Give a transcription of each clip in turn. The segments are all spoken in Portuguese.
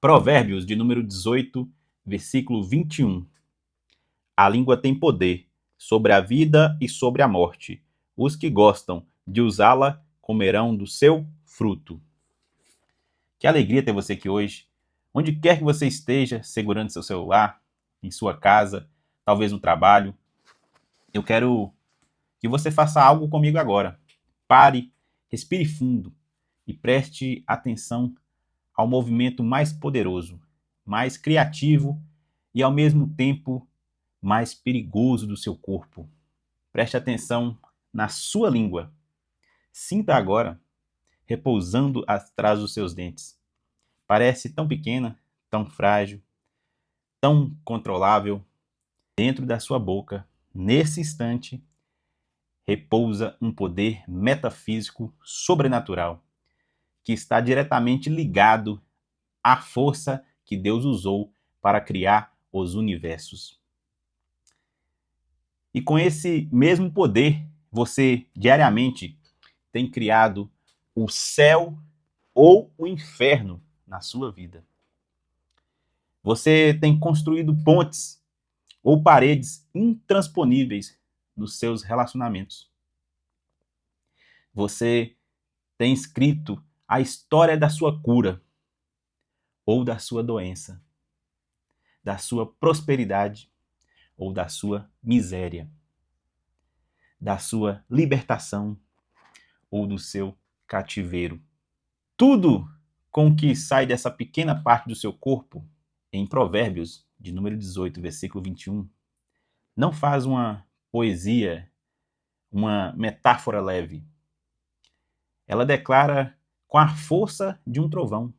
Provérbios de número 18, versículo 21. A língua tem poder sobre a vida e sobre a morte. Os que gostam de usá-la comerão do seu fruto. Que alegria ter você aqui hoje. Onde quer que você esteja, segurando seu celular, em sua casa, talvez no trabalho, eu quero que você faça algo comigo agora. Pare, respire fundo e preste atenção ao movimento mais poderoso, mais criativo e, ao mesmo tempo, mais perigoso do seu corpo. Preste atenção na sua língua. Sinta agora, repousando atrás dos seus dentes. Parece tão pequena, tão frágil, tão controlável. Dentro da sua boca, nesse instante, repousa um poder metafísico sobrenatural que está diretamente ligado à força que Deus usou para criar os universos. E com esse mesmo poder, você diariamente tem criado o céu ou o inferno na sua vida. Você tem construído pontes ou paredes intransponíveis nos seus relacionamentos. Você tem escrito a história da sua cura ou da sua doença, da sua prosperidade ou da sua miséria, da sua libertação ou do seu cativeiro. Tudo com que sai dessa pequena parte do seu corpo, em Provérbios, de número 18, versículo 21, não faz uma poesia, uma metáfora leve. Ela declara com a força de um trovão.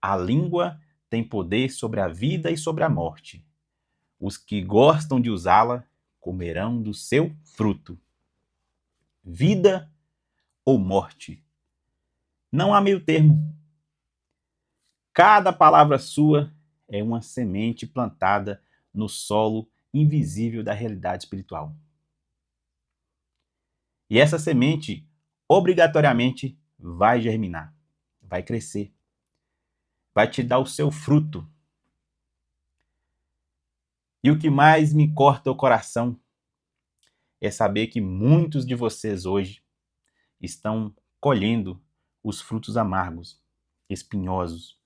A língua tem poder sobre a vida e sobre a morte. Os que gostam de usá-la comerão do seu fruto. Vida ou morte. Não há meio termo. Cada palavra sua é uma semente plantada no solo invisível da realidade espiritual. E essa semente, obrigatoriamente, vai germinar, vai crescer, vai te dar o seu fruto. E o que mais me corta o coração é saber que muitos de vocês hoje estão colhendo os frutos amargos, espinhosos,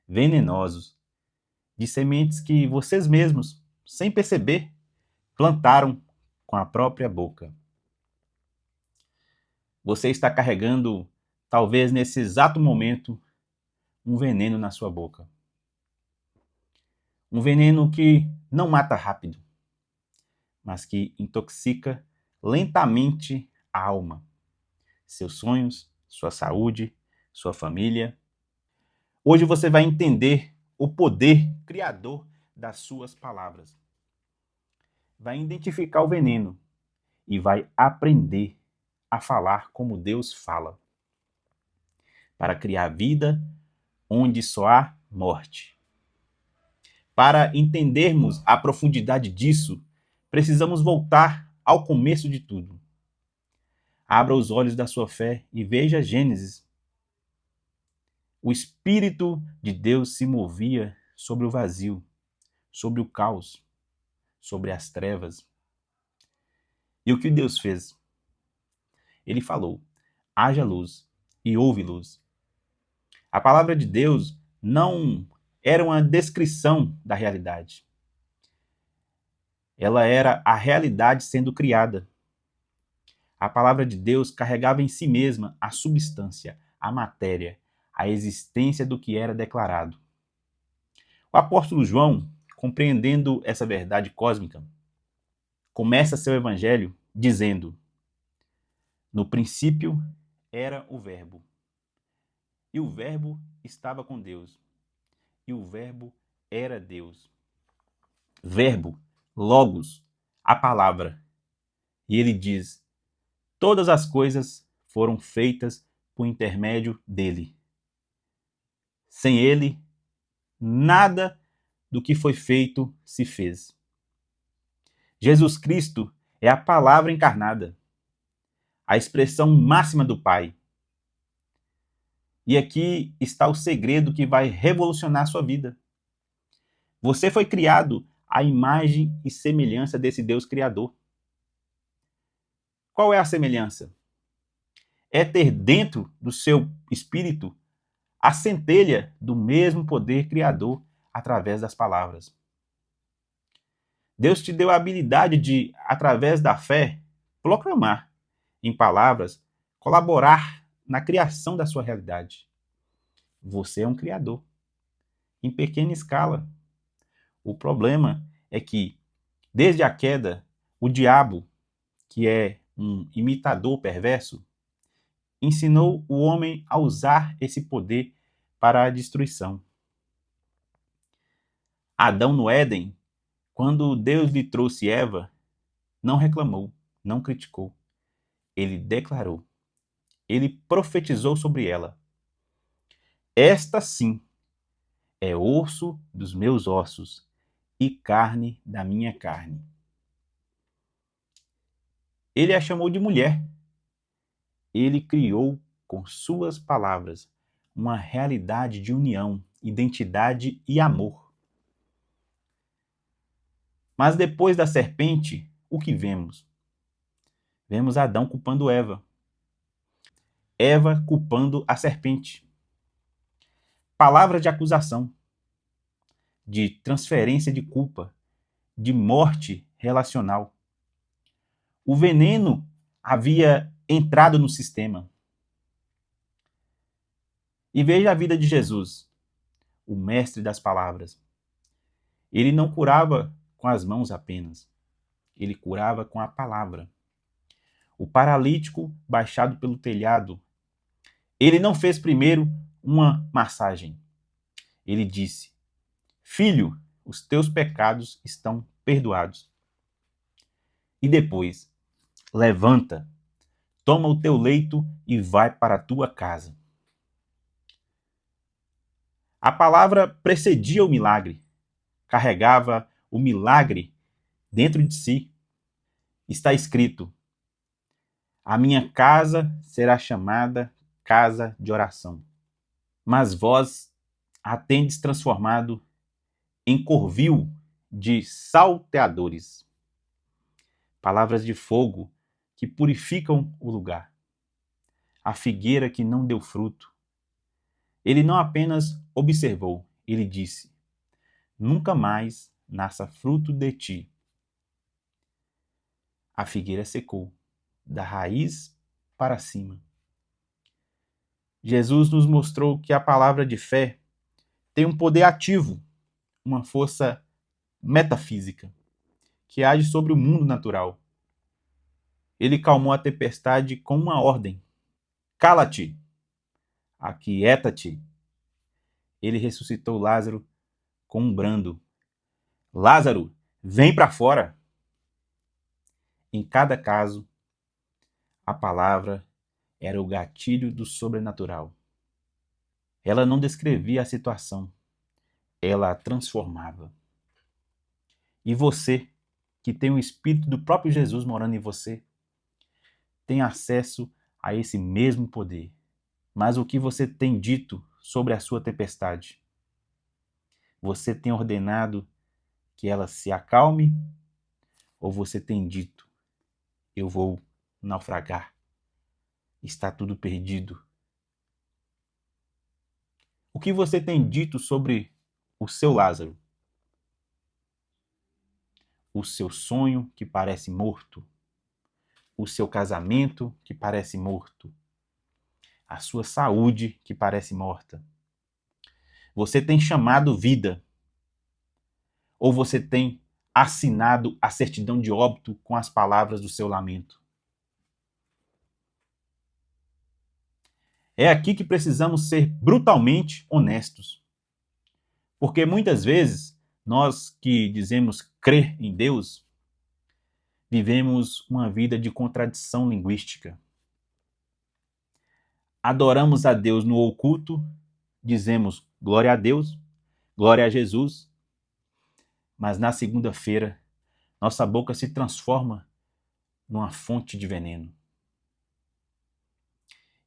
venenosos, de sementes que vocês mesmos, sem perceber, plantaram com a própria boca. Você está carregando, talvez nesse exato momento, um veneno na sua boca. Um veneno que não mata rápido, mas que intoxica lentamente a alma, seus sonhos, sua saúde, sua família. Hoje você vai entender o poder criador das suas palavras. Vai identificar o veneno e vai aprender a falar como Deus fala, para criar vida onde só há morte. Para entendermos a profundidade disso, precisamos voltar ao começo de tudo. Abra os olhos da sua fé e veja Gênesis. O Espírito de Deus se movia sobre o vazio, sobre o caos, sobre as trevas. E o que Deus fez? Ele falou: haja luz, e houve luz. A palavra de Deus não era uma descrição da realidade. Ela era a realidade sendo criada. A palavra de Deus carregava em si mesma a substância, a matéria, a existência do que era declarado. O apóstolo João, compreendendo essa verdade cósmica, começa seu evangelho dizendo: no princípio era o Verbo, e o Verbo estava com Deus, e o Verbo era Deus. Verbo, logos, a palavra. E ele diz: todas as coisas foram feitas por intermédio dele. Sem ele, nada do que foi feito se fez. Jesus Cristo é a palavra encarnada, a expressão máxima do Pai. E aqui está o segredo que vai revolucionar a sua vida. Você foi criado à imagem e semelhança desse Deus Criador. Qual é a semelhança? É ter dentro do seu espírito a centelha do mesmo poder criador através das palavras. Deus te deu a habilidade de, através da fé, proclamar em palavras, colaborar na criação da sua realidade. Você é um criador, em pequena escala. O problema é que, desde a queda, o diabo, que é um imitador perverso, ensinou o homem a usar esse poder para a destruição. Adão no Éden, quando Deus lhe trouxe Eva, não reclamou, não criticou. Ele declarou, ele profetizou sobre ela. Esta sim é osso dos meus ossos e carne da minha carne. Ele a chamou de mulher. Ele criou com suas palavras uma realidade de união, identidade e amor. Mas depois da serpente, o que vemos? Vemos Adão culpando Eva. Eva culpando a serpente. Palavra de acusação, de transferência de culpa, de morte relacional. O veneno havia entrado no sistema. E veja a vida de Jesus, o mestre das palavras. Ele não curava com as mãos apenas, ele curava com a palavra. O paralítico baixado pelo telhado, ele não fez primeiro uma massagem. Ele disse: Filho, os teus pecados estão perdoados. E depois, levanta, toma o teu leito e vai para a tua casa. A palavra precedia o milagre, carregava o milagre dentro de si. Está escrito: a minha casa será chamada casa de oração. Mas vós a tendes transformado em corvil de salteadores. Palavras de fogo que purificam o lugar. A figueira que não deu fruto. Ele não apenas observou, ele disse: nunca mais nasça fruto de ti. A figueira secou, da raiz para cima. Jesus nos mostrou que a palavra de fé tem um poder ativo, uma força metafísica, que age sobre o mundo natural. Ele calmou a tempestade com uma ordem: cala-te, aquieta-te. Ele ressuscitou Lázaro com um brando: Lázaro, vem para fora. Em cada caso, a palavra era o gatilho do sobrenatural. Ela não descrevia a situação, ela a transformava. E você, que tem o Espírito do próprio Jesus morando em você, tem acesso a esse mesmo poder. Mas o que você tem dito sobre a sua tempestade? Você tem ordenado que ela se acalme? Ou você tem dito: eu vou naufragar, está tudo perdido? O que você tem dito sobre o seu Lázaro? O seu sonho que parece morto? O seu casamento que parece morto? A sua saúde que parece morta? Você tem chamado vida? Ou você tem assinado a certidão de óbito com as palavras do seu lamento? É aqui que precisamos ser brutalmente honestos. Porque muitas vezes, nós que dizemos crer em Deus, vivemos uma vida de contradição linguística. Adoramos a Deus no oculto, dizemos glória a Deus, glória a Jesus, mas na segunda-feira, nossa boca se transforma numa fonte de veneno.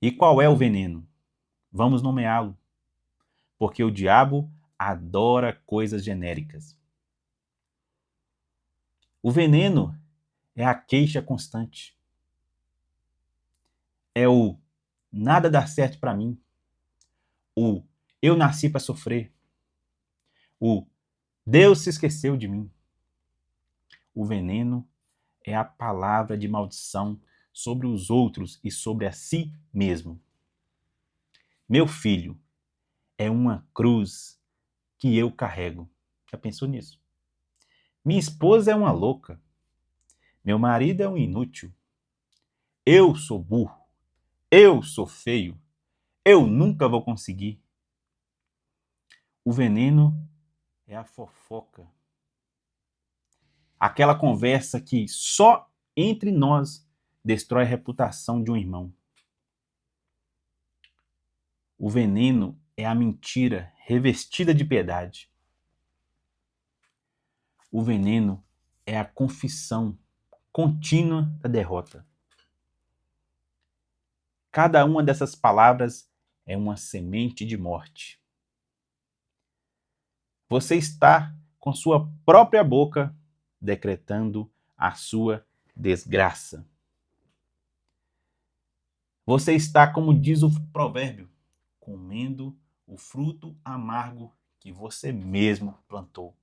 E qual é o veneno? Vamos nomeá-lo, porque o diabo adora coisas genéricas. O veneno é a queixa constante. É o nada dá certo para mim. O eu nasci para sofrer. O Deus se esqueceu de mim. O veneno é a palavra de maldição sobre os outros e sobre a si mesmo. Meu filho é uma cruz que eu carrego. Já pensou nisso? Minha esposa é uma louca. Meu marido é um inútil. Eu sou burro. Eu sou feio. Eu nunca vou conseguir. O veneno é a fofoca. Aquela conversa que só entre nós destrói a reputação de um irmão. O veneno é a mentira revestida de piedade. O veneno é a confissão contínua da derrota. Cada uma dessas palavras é uma semente de morte. Você está com sua própria boca decretando a sua desgraça. Você está, como diz o provérbio, comendo o fruto amargo que você mesmo plantou.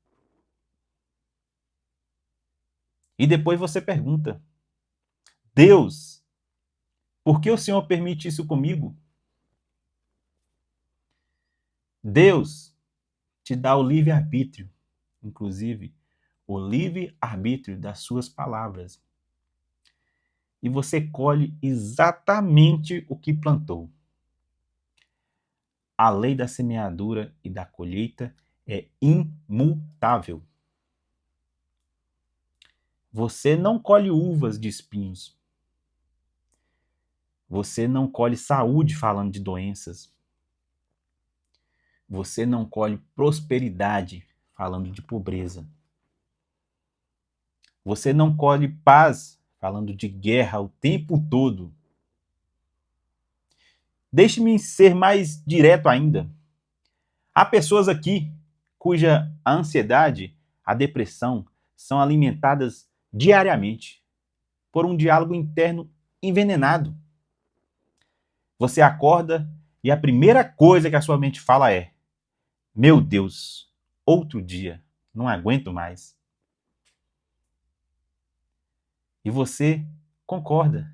E depois você pergunta: Deus, por que o Senhor permite isso comigo? Deus te dá o livre-arbítrio, inclusive o livre-arbítrio das suas palavras. E você colhe exatamente o que plantou. A lei da semeadura e da colheita é imutável. Você não colhe uvas de espinhos. Você não colhe saúde falando de doenças. Você não colhe prosperidade falando de pobreza. Você não colhe paz falando de guerra o tempo todo. Deixe-me ser mais direto ainda. Há pessoas aqui cuja ansiedade, a depressão são alimentadas diariamente por um diálogo interno envenenado. Você acorda e a primeira coisa que a sua mente fala é: meu Deus, outro dia, não aguento mais. E você concorda.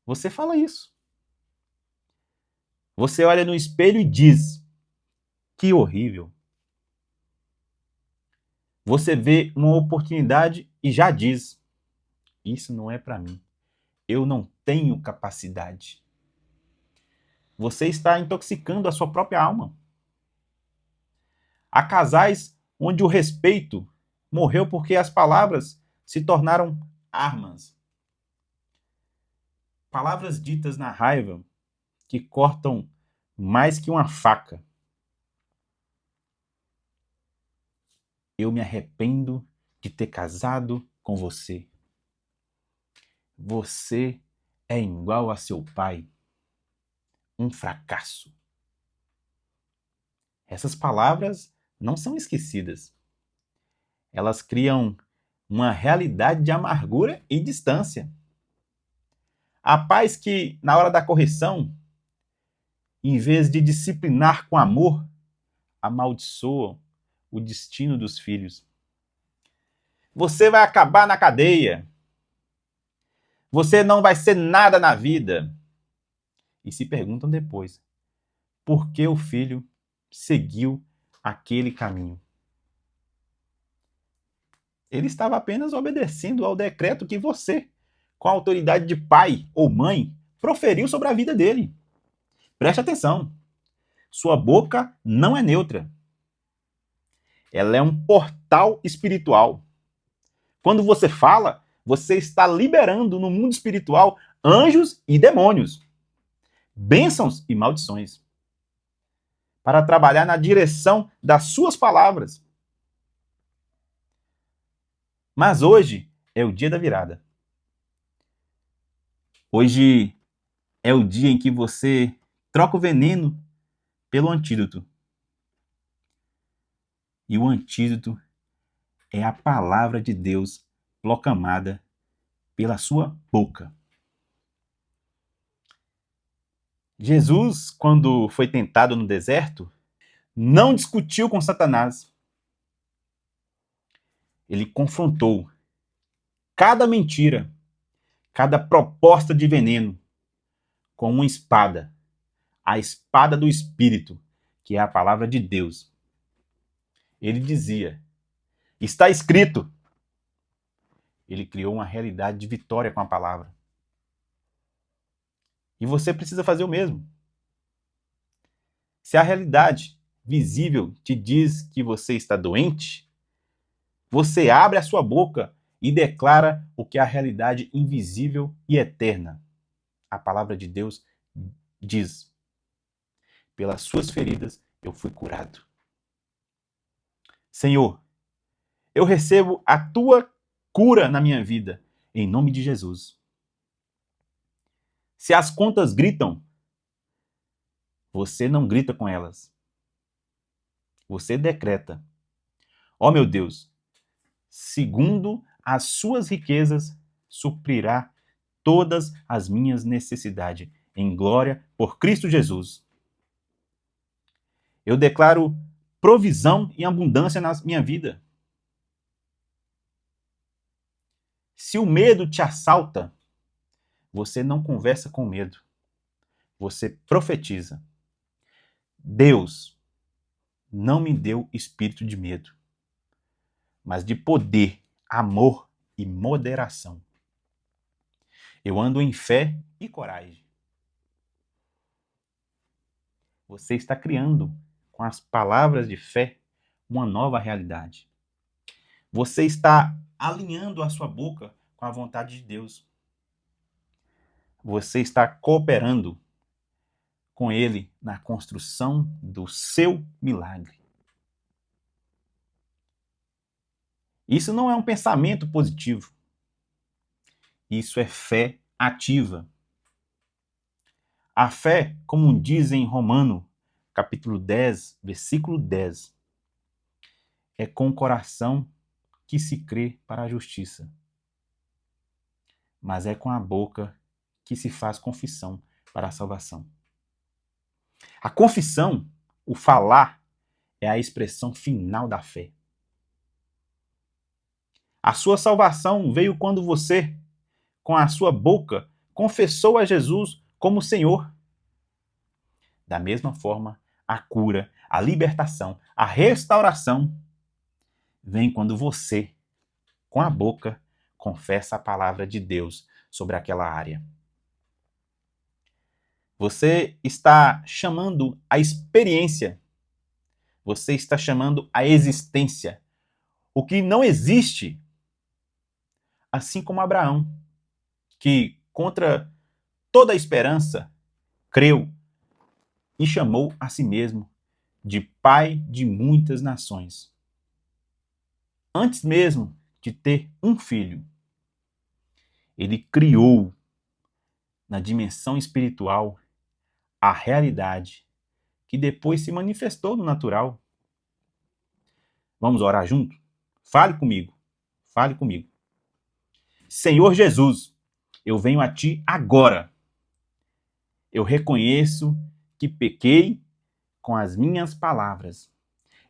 Você fala isso. Você olha no espelho e diz: que horrível. Você vê uma oportunidade e já diz: isso não é para mim. Eu não tenho capacidade. Você está intoxicando a sua própria alma. Há casais onde o respeito morreu porque as palavras se tornaram armas. Palavras ditas na raiva que cortam mais que uma faca. Eu me arrependo de ter casado com você. Você é igual a seu pai. Um fracasso. Essas palavras não são esquecidas. Elas criam uma realidade de amargura e distância. Há pais que, na hora da correção, em vez de disciplinar com amor, amaldiçoam o destino dos filhos. Você vai acabar na cadeia. Você não vai ser nada na vida. E se perguntam depois, por que o filho seguiu aquele caminho? Ele estava apenas obedecendo ao decreto que você, com a autoridade de pai ou mãe, proferiu sobre a vida dele. Preste atenção. Sua boca não é neutra. Ela é um portal espiritual. Quando você fala, você está liberando no mundo espiritual anjos e demônios, bênçãos e maldições, para trabalhar na direção das suas palavras. Mas hoje é o dia da virada. Hoje é o dia em que você troca o veneno pelo antídoto. E o antídoto é a palavra de Deus proclamada pela sua boca. Jesus, quando foi tentado no deserto, não discutiu com Satanás. Ele confrontou cada mentira, cada proposta de veneno com uma espada, a espada do Espírito, que é a palavra de Deus. Ele dizia: está escrito. Ele criou uma realidade de vitória com a palavra. E você precisa fazer o mesmo. Se a realidade visível te diz que você está doente, você abre a sua boca e declara o que é a realidade invisível e eterna. A palavra de Deus diz: pelas suas feridas eu fui curado. Senhor, eu recebo a tua cura na minha vida, em nome de Jesus. Se as contas gritam, você não grita com elas. Você decreta: ó meu Deus, segundo as suas riquezas, suprirá todas as minhas necessidades, em glória por Cristo Jesus. Eu declaro provisão e abundância na minha vida. Se o medo te assalta, você não conversa com medo. Você profetiza: Deus não me deu espírito de medo, mas de poder, amor e moderação. Eu ando em fé e coragem. Você está criando, com as palavras de fé, uma nova realidade. Você está alinhando a sua boca com a vontade de Deus. Você está cooperando com Ele na construção do seu milagre. Isso não é um pensamento positivo. Isso é fé ativa. A fé, como diz em Romano, capítulo 10, versículo 10, é com o coração que se crê para a justiça, mas é com a boca que se faz confissão para a salvação. A confissão, o falar, é a expressão final da fé. A sua salvação veio quando você, com a sua boca, confessou a Jesus como Senhor. Da mesma forma, a cura, a libertação, a restauração vem quando você, com a boca, confessa a palavra de Deus sobre aquela área. Você está chamando a experiência. Você está chamando a existência. O que não existe. Assim como Abraão, que contra toda a esperança, creu e chamou a si mesmo de pai de muitas nações. Antes mesmo de ter um filho, ele criou na dimensão espiritual a realidade que depois se manifestou no natural. Vamos orar junto? Fale comigo. Fale comigo. Senhor Jesus, eu venho a ti agora. Eu reconheço que pequei com as minhas palavras.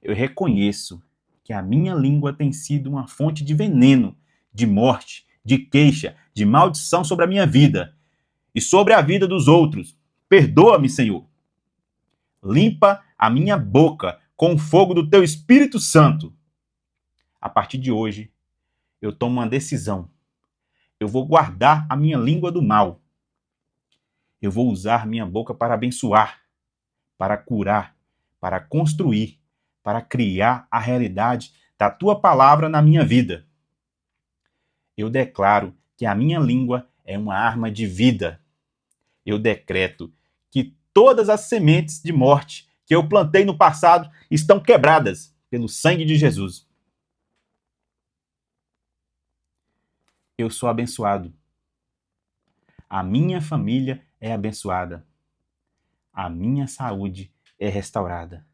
Eu reconheço que a minha língua tem sido uma fonte de veneno, de morte, de queixa, de maldição sobre a minha vida e sobre a vida dos outros. Perdoa-me, Senhor. Limpa a minha boca com o fogo do teu Espírito Santo. A partir de hoje, eu tomo uma decisão. Eu vou guardar a minha língua do mal. Eu vou usar minha boca para abençoar, para curar, para construir, para criar a realidade da tua palavra na minha vida. Eu declaro que a minha língua é uma arma de vida. Eu decreto que todas as sementes de morte que eu plantei no passado estão quebradas pelo sangue de Jesus. Eu sou abençoado. A minha família é abençoada. A minha saúde é restaurada.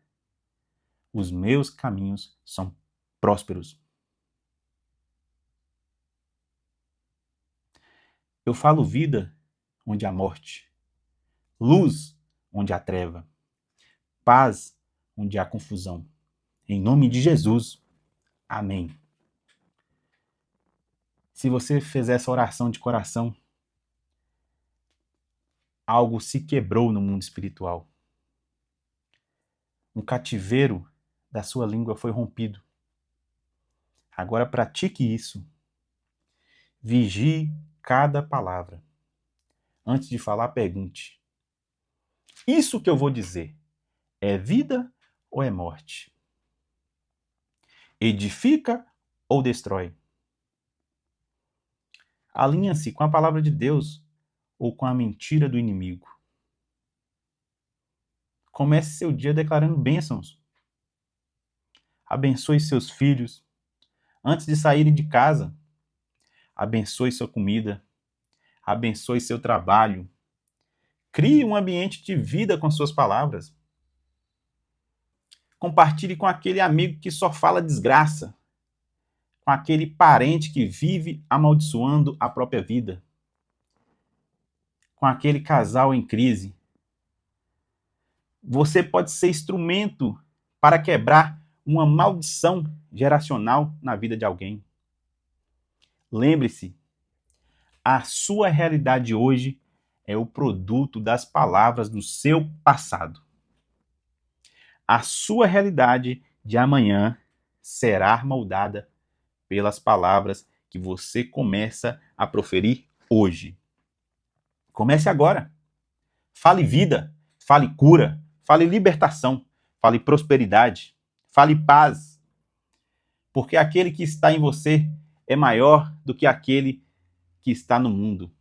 Os meus caminhos são prósperos. Eu falo vida onde há morte, luz onde há treva, paz onde há confusão. Em nome de Jesus. Amém. Se você fizer essa oração de coração, algo se quebrou no mundo espiritual. Um cativeiro da sua língua foi rompido. Agora pratique isso. Vigie cada palavra. Antes de falar, pergunte: isso que eu vou dizer é vida ou é morte? Edifica ou destrói? Alinha-se com a palavra de Deus ou com a mentira do inimigo? Comece seu dia declarando bênçãos. Abençoe seus filhos antes de saírem de casa. Abençoe sua comida. Abençoe seu trabalho. Crie um ambiente de vida com suas palavras. Compartilhe com aquele amigo que só fala desgraça, com aquele parente que vive amaldiçoando a própria vida, com aquele casal em crise. Você pode ser instrumento para quebrar uma maldição geracional na vida de alguém. Lembre-se, a sua realidade hoje é o produto das palavras do seu passado. A sua realidade de amanhã será moldada pelas palavras que você começa a proferir hoje. Comece agora. Fale vida, fale cura, fale libertação, fale prosperidade, fale paz. Porque aquele que está em você é maior do que aquele que está no mundo.